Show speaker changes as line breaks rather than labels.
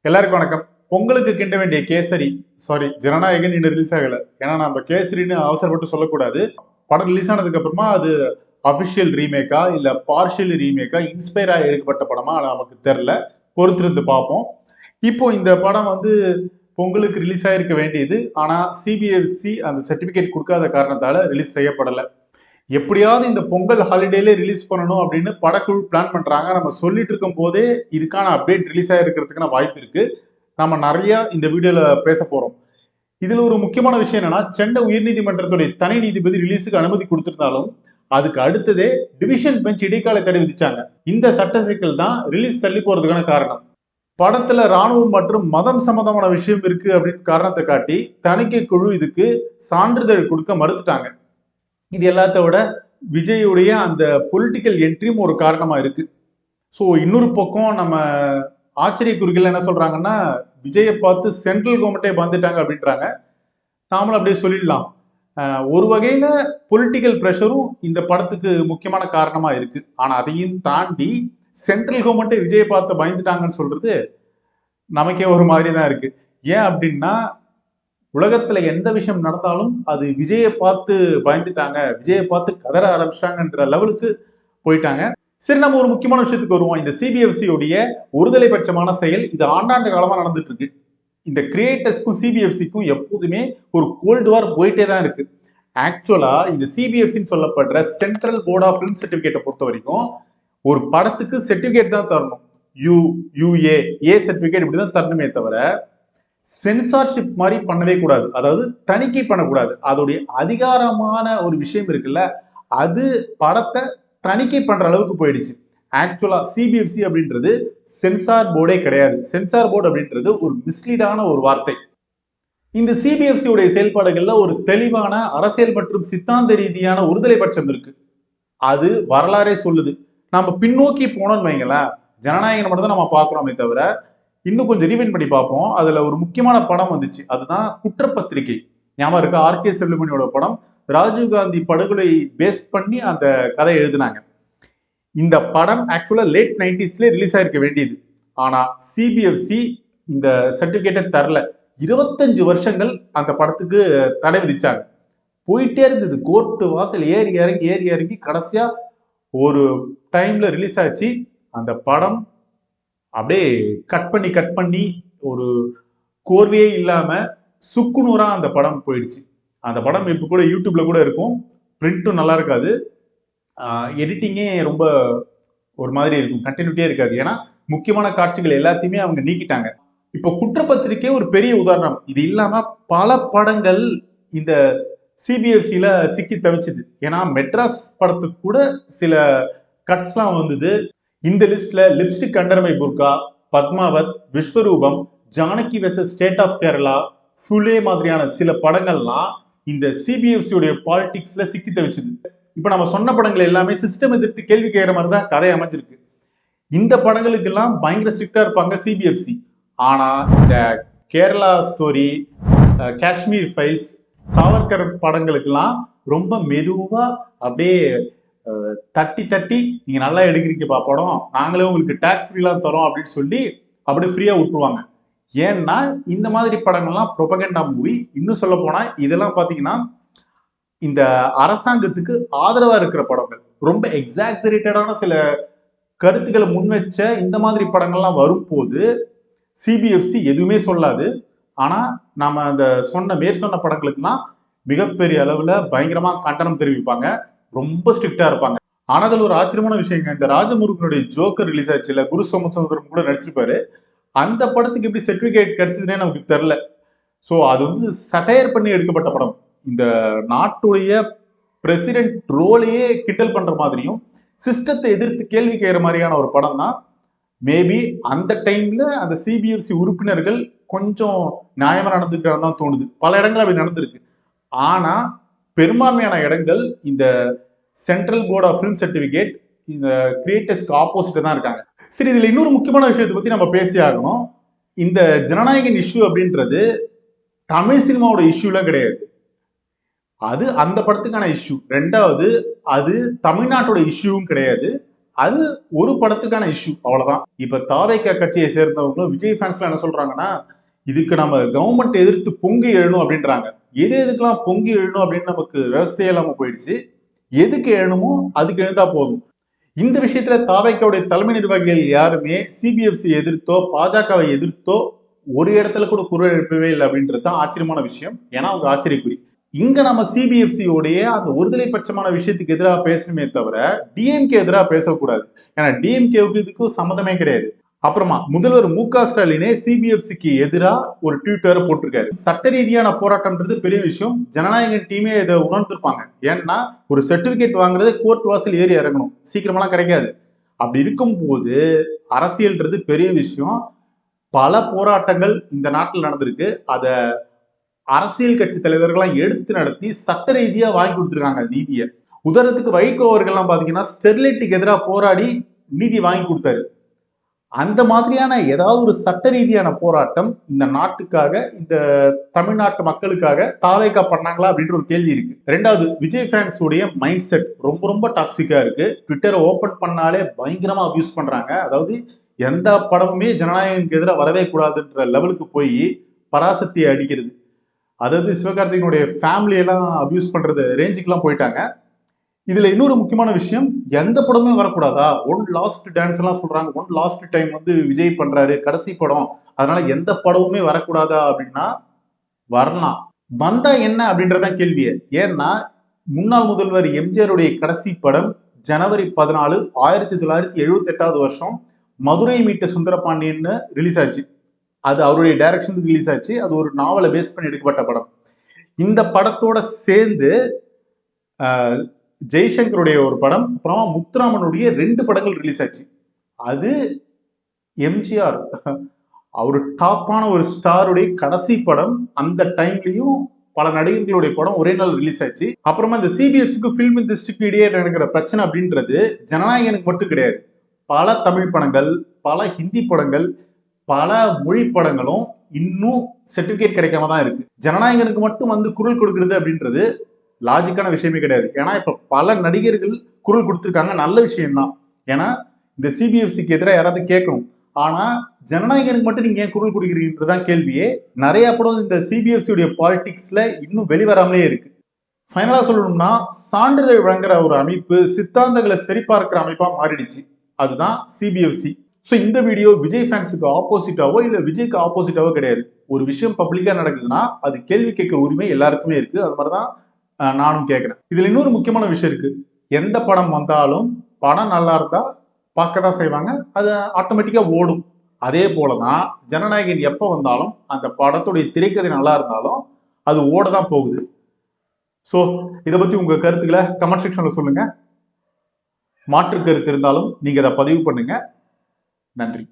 எல்லாருக்கும் வணக்கம். பொங்கலுக்கு கிண்ட வேண்டிய கேசரி, சாரி ஜனநாயகன் இன்னும் ரிலீஸ் ஆகல. ஏன்னா நம்ம கேசரின்னு அவசரப்பட்டு சொல்லக்கூடாது. படம் ரிலீஸ் ஆனதுக்கு அப்புறமா அது அபிஷியல் ரீமேக்கா இல்ல பார்ஷியல் ரீமேக்கா இன்ஸ்பயர் ஆகி எடுக்கப்பட்ட படமா நமக்கு தெரியல. பொறுத்திருந்து பார்ப்போம். இப்போ இந்த படம் வந்து பொங்கலுக்கு ரிலீஸ் ஆயிருக்க வேண்டியது. ஆனா சிபிஎஃப்சி அந்த சர்டிபிகேட் கொடுக்காத காரணத்தால ரிலீஸ் செய்யப்படல. எப்படியாவது இந்த பொங்கல் ஹாலிடேல ரிலீஸ் பண்ணணும் அப்படின்னு படக்குழு பிளான் பண்றாங்க. நம்ம சொல்லிட்டு இருக்கும் போதே இதுக்கான அப்டேட் ரிலீஸ் ஆயிருக்கிறதுக்கான வாய்ப்பு இருக்கு. நம்ம நிறைய இந்த வீடியோல பேச போறோம். இதுல ஒரு முக்கியமான விஷயம் என்னன்னா, சென்னை உயர்நீதிமன்றத்துடைய தனி நீதிபதி ரிலீஸுக்கு அனுமதி கொடுத்திருந்தாலும் அதுக்கு அடுத்ததே டிவிஷன் பெஞ்ச் இடைக்கால தடை விதிச்சாங்க. இந்த சட்ட சிக்கல் தான் ரிலீஸ் தள்ளி போறதுக்கான காரணம். படத்துல ராணுவம் மற்றும் மதம் சம்பந்தமான விஷயம் இருக்கு அப்படின்னு காரணத்தை காட்டி தணிக்கை குழு இதுக்கு சான்றிதழ் கொடுக்க மறுத்துட்டாங்க. இது எல்லாத்த விட விஜயுடைய அந்த பொலிட்டிக்கல் என்ட்ரியும் ஒரு காரணமா இருக்கு. ஸோ இன்னொரு பக்கம் நம்ம ஆச்சரியக்குறிகள் என்ன சொல்றாங்கன்னா, விஜயை பார்த்து சென்ட்ரல் கவர்மெண்ட்டே வந்துட்டாங்க அப்படின்றாங்க. நாமளும் அப்படியே சொல்லிடலாம். ஒரு வகையில பொலிட்டிக்கல் ப்ரெஷரும் இந்த படத்துக்கு முக்கியமான காரணமா இருக்கு. ஆனா அதையும் தாண்டி சென்ட்ரல் கவர்மெண்ட்டே விஜயை பார்த்து பயந்துட்டாங்கன்னு சொல்றது நமக்கே ஒரு மாதிரி தான் இருக்கு. ஏன் அப்படின்னா, உலகத்துல எந்த விஷயம் நடந்தாலும் அது விஜயை பார்த்து பயந்துட்டாங்க, விஜயை பார்த்து கதற ஆரம்பிச்சிட்டாங்கன்ற லெவலுக்கு போயிட்டாங்க. சரி, நம்ம ஒரு முக்கியமான விஷயத்துக்கு வருவோம். இந்த சிபிஎஃப்சி உடைய ஒருதலை பட்சமான செயல் இது ஆண்டாண்டு காலமா நடந்துட்டு இருக்கு. இந்த கிரியேட்டர்ஸ்க்கும் சிபிஎஃப்சிக்கும் எப்போதுமே ஒரு கோல்டு வார் போயிட்டே தான் இருக்கு. ஆக்சுவலா இந்த சிபிஎஃப்சின்னு சொல்லப்படுற சென்ட்ரல் போர்ட் ஆஃப் ஃபிலிம் சர்டிபிகேட்டை பொறுத்த வரைக்கும் ஒரு படத்துக்கு சர்டிபிகேட் தான் தரணும். யுஏ சர்டிபிகேட் இப்படிதான் தரணுமே தவிர சென்சார்ஷிப் மாதிரி பண்ணவே கூடாது. அதாவது தணிக்கை பண்ணக்கூடாது. அதோடைய அதிகாரமான ஒரு விஷயம் இருக்குல்ல, அது படத்தை தணிக்கை பண்ற அளவுக்கு போயிடுச்சு. ஆக்சுவலா சிபிஎஃப்சி அப்படின்றது சென்சார் போர்டே கிடையாது. சென்சார் போர்டு அப்படின்றது ஒரு மிஸ்லீடான ஒரு வார்த்தை. இந்த சிபிஎஃப்சி உடைய செயல்பாடுகள்ல ஒரு தெளிவான அரசியல் மற்றும் சித்தாந்த ரீதியான ஒருதலை பட்சம் இருக்கு. அது வரலாறே சொல்லுது. நம்ம பின்னோக்கி போனோம்னு வைங்களேன், ஜனநாயகன் மட்டும் தான் நம்ம பாக்குறோமே தவிர இன்னும் கொஞ்சம் ரீவைண்ட் பண்ணி பார்ப்போம். அதுல ஒரு முக்கியமான படம் வந்துச்சு. அதுதான் குற்றப்பத்திரிகை. ஞாபகம் இருக்கு, ஆர்கே செல்வமணியோட படம். ராஜீவ்காந்தி படுகொலை பேஸ் பண்ணி அந்த கதை எழுதினாங்க. இந்த படம் ஆக்சுவலா லேட் 90s ரிலீஸ் ஆயிருக்க வேண்டியது. ஆனா சிபிஎஃப்சி இந்த சர்டிபிகேட்டை தரல. 25 வருஷங்கள் அந்த படத்துக்கு தடை விதிச்சாங்க. போயிட்டே இருந்தது. கோர்ட்டு வாசல் ஏறி இறங்கி கடைசியா ஒரு டைம்ல ரிலீஸ் ஆச்சு. அந்த படம் அப்படியே கட் பண்ணி ஒரு கோர்வையே இல்லாம சுக்குநூறா அந்த படம் போயிடுச்சு. அந்த படம் இப்ப கூட யூடியூப்ல கூட இருக்கும். பிரிண்ட்டும் நல்லா இருக்காது, எடிட்டிங்கே ரொம்ப ஒரு மாதிரி இருக்கும், கண்டினியூட்டியே இருக்காது. ஏன்னா முக்கியமான காட்சிகள் எல்லாத்தையுமே அவங்க நீக்கிட்டாங்க. இப்போ குற்றப்பத்திரிக்கை ஒரு பெரிய உதாரணம். இது இல்லாம பல படங்கள் இந்த சிபிஎஃப்சியில சிக்கி தவிச்சுது. ஏன்னா மெட்ராஸ் படத்துக்கு கூட சில கட்ஸ்லாம் வந்தது. இந்த லிஸ்ட்ல lipstick under my burkha, Padmaavat, Vishwaroopam, Janaki versus state of Kerala, Phule மாதிரியான சில படங்கள்லாம் இந்த சிபிஎஃப்சி உடைய பாலிடிக்ஸ்ல சிக்கி தவிச்சுது. இப்ப நம்ம சொன்ன படங்கள் எல்லாமே சிஸ்டம் எதிர்த்து கேள்வி கேட்கிற மாதிரி தான் கதை அமைஞ்சிருக்கு. இந்த படங்களுக்கு எல்லாம் பயங்கர ஸ்ட்ரிக்டா இருப்பாங்க சிபிஎஃப்சி. ஆனா இந்த கேரளா ஸ்டோரி, காஷ்மீர் ஃபைல்ஸ், சாவர்கர் படங்களுக்கெல்லாம் ரொம்ப மெதுவா அப்படியே தட்டி தட்டி நீங்க நல்லா எடுக்கிறீங்கப்பா படம், நாங்களே உங்களுக்கு டாக்ஸ் ஃப்ரீலாம் தரோம் அப்படின்னு சொல்லி அப்படியே ஃப்ரீயா விட்டுருவாங்க. ஏன்னா இந்த மாதிரி படங்கள்லாம் ப்ரொபகண்டா மூவி. இன்னும் சொல்ல போனா இதெல்லாம் பாத்தீங்கன்னா இந்த அரசாங்கத்துக்கு ஆதரவா இருக்கிற படங்கள், ரொம்ப எக்ஸாக்சரேட்டடான சில கருத்துக்களை முன்வச்ச இந்த மாதிரி படங்கள்லாம் வரும்போது சிபிஎஃப்சி எதுவுமே சொல்லாது. ஆனா நாம அந்த சொன்ன படங்களுக்குலாம் மிகப்பெரிய அளவுல பயங்கரமா கண்டனம் தெரிவிப்பாங்க, ரொம்ப ஸ்ட்ரிக்டா இருப்பாங்க. ஆனா அதுல ஒரு ஆச்சரியமான விஷயங்க, இந்த ராஜமுருகனுடைய ஜோக்கர் ரிலீஸ் ஆச்சு இல்ல, குரு சோமசுந்தரம் கூட நடிச்சிருப்பாரு. அந்த படத்துக்கு எப்படி சர்டிபிகேட் கிடைச்சதுன்னே நமக்கு தெரியல. ஸோ அது வந்து சட்டையர் பண்ணி எடுக்கப்பட்ட படம். இந்த நாட்டுடைய பிரசிடென்ட் ரோலையே கிண்டல் பண்ற மாதிரியும் சிஸ்டத்தை எதிர்த்து கேள்வி கேட்கிற மாதிரியான ஒரு படம் தான். மேபி அந்த டைம்ல அந்த சிபிஎஃப்சி உறுப்பினர்கள் கொஞ்சம் நியாயமா நடந்துக்கிறான்னு தான் தோணுது. பல இடங்கள் அப்படி நடந்திருக்கு. ஆனா பெரும்பான்மையான இடங்கள் இந்த central board of film certificate இந்த கிரியேட்டர்ஸ்க்கு ஆப்போசிட் தான் இருக்காங்க. சரி, இதுல இன்னொரு முக்கியமான விஷயத்தை பத்தி நம்ம பேசி ஆகணும். இந்த ஜனநாயகன் இஷ்யூ அப்படின்றது தமிழ் சினிமாவோட இஷ்யூலாம் கிடையாது. அது அந்த படத்துக்கான இஷ்யூ. ரெண்டாவது, அது தமிழ்நாட்டோட இஷ்யூவும் கிடையாது. அது ஒரு படத்துக்கான இஷ்யூ, அவ்வளவுதான். இப்ப தாவேகா கட்சியை சேர்ந்தவங்களும் விஜய் ஃபேன்ஸ்லாம் என்ன சொல்றாங்கன்னா, இதுக்கு நம்ம கவர்மெண்ட் எதிர்த்து பொங்கி எழணும் அப்படின்றாங்க. எதுக்கெல்லாம் பொங்கி எழணும் அப்படின்னு நமக்கு விவசாயம் இல்லாம போயிடுச்சு. எதுக்கு எழணுமோ அதுக்கு எழுந்தா போதும். இந்த விஷயத்துல தாவேக்காவுடைய தலைமை நிர்வாகிகள் யாருமே சிபிஎஃப்சி எதிர்த்தோ பாஜகவை எதிர்த்தோ ஒரு இடத்துல கூட குரல் எழுப்பவே இல்லை அப்படின்றது தான் ஆச்சரியமான விஷயம். ஏன்னா அவங்க ஆச்சரியக்குறி. இங்க நம்ம சிபிஎஃப்சி உடைய அந்த ஒருதலை பட்சமான விஷயத்துக்கு எதிராக பேசணுமே தவிர டிஎம்கே எதிராக பேசக்கூடாது. ஏன்னா டிஎம்கேவுக்கு இதுக்கும் சம்மந்தமே கிடையாது. அப்புறமா முதல்வர் மு.க. ஸ்டாலினே சிபிஎஃப்சிக்கு எதிராக ஒரு ட்வீட்டரை போட்டிருக்காரு. சட்ட ரீதியான போராட்டம்ன்றது பெரிய விஷயம். ஜனநாயகன் டீமே இதை உணர்ந்திருப்பாங்க. ஏன்னா ஒரு சர்டிபிகேட் வாங்குறது கோர்ட் வாசல் ஏறி இறங்கணும், சீக்கிரமெல்லாம் கிடைக்காது. அப்படி இருக்கும்போது அரசியல்ன்றது பெரிய விஷயம். பல போராட்டங்கள் இந்த நாட்டில் நடந்திருக்கு. அதை அரசியல் கட்சி தலைவர்கள்லாம் எடுத்து நடத்தி சட்ட ரீதியா வாங்கி கொடுத்துருக்காங்க நீதியை. உதாரணத்துக்கு வைகோ அவர்கள்லாம் பாத்தீங்கன்னா ஸ்டெர்லைட்டுக்கு எதிராக போராடி நீதி வாங்கி கொடுத்தாரு. அந்த மாதிரியான ஏதாவது ஒரு சட்ட ரீதியான போராட்டம் இந்த நாட்டுக்காக, இந்த தமிழ்நாட்டு மக்களுக்காக தாவேகா பண்ணாங்களா அப்படின்ற ஒரு கேள்வி இருக்கு. ரெண்டாவது, விஜய் ஃபேன்ஸ் உடைய மைண்ட் செட் ரொம்ப ரொம்ப டாக்ஸிக்கா இருக்கு. ட்விட்டரை ஓபன் பண்ணாலே பயங்கரமா அபியூஸ் பண்றாங்க. அதாவது எந்த படமுமே ஜனநாயகனுக்கு எதிராக வரவே கூடாதுன்ற லெவலுக்கு போய் பராசக்தியை அடிக்கிறது. அதாவது சிவகார்த்திகனுடைய ஃபேமிலியெல்லாம் அபியூஸ் பண்றது ரேஞ்சுக்கெல்லாம் போயிட்டாங்க. இதுல இன்னொரு முக்கியமான விஷயம், எந்த படமே வரக்கூடாதா? ஒன் லாஸ்ட் டான்ஸ் எல்லாம் சொல்றாங்க. ஒன் லாஸ்ட் டைம் வந்து விஜய் பண்றாரு, கடைசி படம், அதனால எந்த படமுமே வரக்கூடாதா அப்படின்னா வரலாம். வந்தா என்ன அப்படின்றதான் கேள்வியே. ஏன்னா முன்னாள் முதல்வர் எம்ஜிஆருடைய கடைசி படம் ஜனவரி 14, 1978 வருஷம் மதுரை மீட்ட சுந்தரபாண்டியன்னு ரிலீஸ் ஆச்சு. அது அவருடைய டைரக்ஷன் ரிலீஸ் ஆச்சு. அது ஒரு நாவலை பேஸ் பண்ணி எடுக்கப்பட்ட படம். இந்த படத்தோட சேர்ந்து ஜெய்சங்கருடைய ஒரு படம், அப்புறமா முத்துராமனுடைய 2 படங்கள் ரிலீஸ் ஆச்சு. அது எம்ஜிஆர் அவரு டாப்பான ஒரு ஸ்டாருடைய கடைசி படம். அந்த டைம்லயும் பல நடிகர்களுடைய படம் ஒரே நாள் ரிலீஸ் ஆச்சு. அப்புறமா இந்த சிபிஎஃப்சிக்கு ஃபில்ம் இண்டஸ்ட்ரிக்கு இடையே நடக்கிற பிரச்சனை அப்படின்றது ஜனநாயகனுக்கு மட்டும் கிடையாது. பல தமிழ் படங்கள், பல ஹிந்தி படங்கள், பல மொழி படங்களும் இன்னும் சர்டிபிகேட் கிடைக்காம தான் இருக்கு. ஜனநாயகனுக்கு மட்டும் வந்து குரல் கொடுக்கிறது அப்படின்றது லாஜிக்கான விஷயமே கிடையாது. ஏன்னா இப்ப பல நடிகர்கள் குரல் கொடுத்துருக்காங்க, நல்ல விஷயம்தான். ஏன்னா இந்த சிபிஎஃப்சிக்கு எதிராக யாராவது கேட்கணும். ஆனா ஜனநாயகனுக்கு மட்டும் நீங்க ஏன் குரல் கொடுக்குறீங்கன்றதான் கேள்வியே. நிறைய படம் இந்த சிபிஎஃப்சி உடைய பாலிடிக்ஸ்ல இன்னும் வெளிவராமலே இருக்கு. ஃபைனலா சொல்லணும்னா, சான்றிதழ் வழங்குற ஒரு அமைப்பு சித்தாந்தங்களை சரிபார்க்கிற அமைப்பா மாறிடுச்சு. அதுதான் சிபிஎஃப்சி. ஸோ இந்த வீடியோ விஜய் ஃபேன்ஸுக்கு ஆப்போசிட்டாவோ இல்லை விஜய்க்கு ஆப்போசிட்டாவோ கிடையாது. ஒரு விஷயம் பப்ளிக்கா நடக்குதுன்னா அது கேள்வி கேட்கிற உரிமை எல்லாருக்குமே இருக்கு. அது மாதிரிதான் நானும் கேட்கிறேன். இதுல இன்னொரு முக்கியமான விஷயம் இருக்கு. எந்த படம் வந்தாலும் படம் நல்லா இருந்தா பார்க்க தான் செய்வாங்க, அது ஆட்டோமேட்டிக்கா ஓடும். அதே போலதான் ஜனநாயகன் எப்ப வந்தாலும் அந்த படத்துடைய திரைக்கதை நல்லா இருந்தாலும் அது ஓட தான் போகுது. ஸோ இதை பத்தி உங்க கருத்துக்களை கமெண்ட் செக்ஷன்ல சொல்லுங்க. மாற்று கருத்து இருந்தாலும் நீங்க அதை பதிவு பண்ணுங்க. நன்றி.